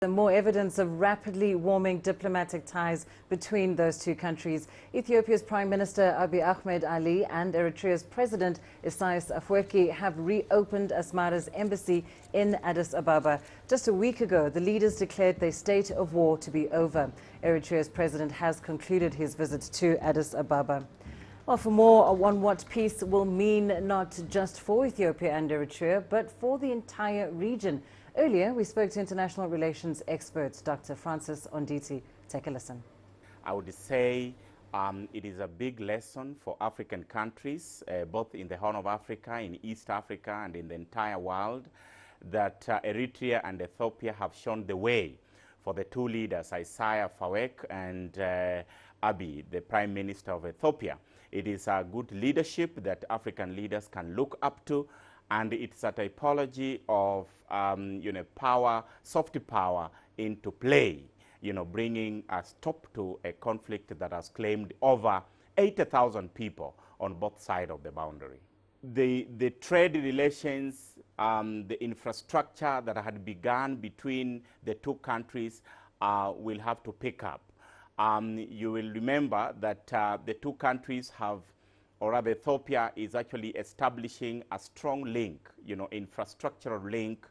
More evidence of rapidly warming diplomatic ties between those two countries. Ethiopia's Prime Minister Abiy Ahmed Ali and Eritrea's President Isaias Afwerki have reopened Asmara's embassy in Addis Ababa. Just a week ago, the leaders declared their state of war to be over. Eritrea's president has concluded his visit to Addis Ababa. Well, for more on what peace will mean not just for Ethiopia and Eritrea, but for the entire region. Earlier, we spoke to international relations expert Doctor Francis Onditi. Take a listen. I would say it is a big lesson for African countries, both in the Horn of Africa, in East Africa, and in the entire world, that Eritrea and Ethiopia have shown the way for the two leaders, Isaias Afwerki and Abiy, the Prime Minister of Ethiopia. It is a good leadership that African leaders can look up to, and it's a typology of power, soft power into play, bringing a stop to a conflict that has claimed over 80,000 people on both sides of the boundary. The trade relations, the infrastructure that had begun between the two countries will have to pick up. You will remember that the two countries have, or rather Ethiopia is actually establishing a strong link, infrastructural link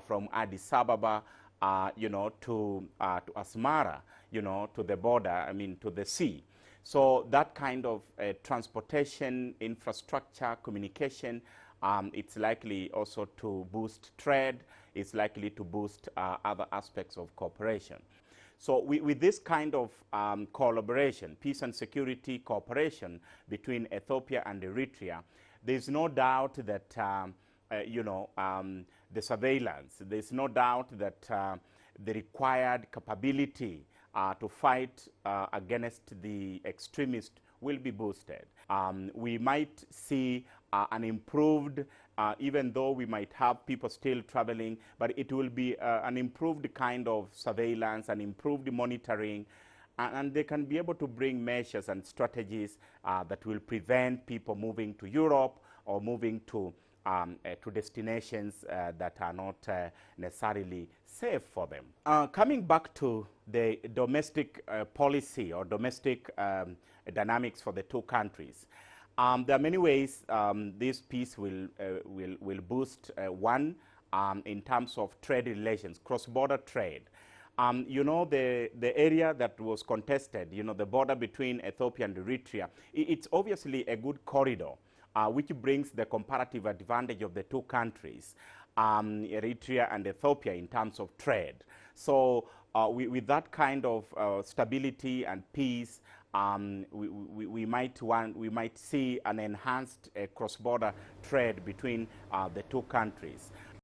from Addis Ababa, to Asmara, to the border, to the sea. So that kind of transportation, infrastructure, communication, it's likely also to boost trade, it's likely to boost other aspects of cooperation. So with this kind of collaboration, peace and security cooperation between Ethiopia and Eritrea, there's no doubt that, the surveillance, there's no doubt that the required capability to fight against the extremists will be boosted. We might see an improved, even though we might have people still traveling, but it will be an improved kind of surveillance, an improved monitoring, and they can be able to bring measures and strategies that will prevent people moving to Europe or moving to destinations that are not necessarily safe for them. Coming back to the domestic policy or domestic dynamics for the two countries, there are many ways this peace will boost. One, in terms of trade relations, cross-border trade. The area that was contested, the border between Ethiopia and Eritrea, it's obviously a good corridor, which brings the comparative advantage of the two countries, Eritrea and Ethiopia, in terms of trade. So with that kind of stability and peace, we might see an enhanced cross-border trade between the two countries.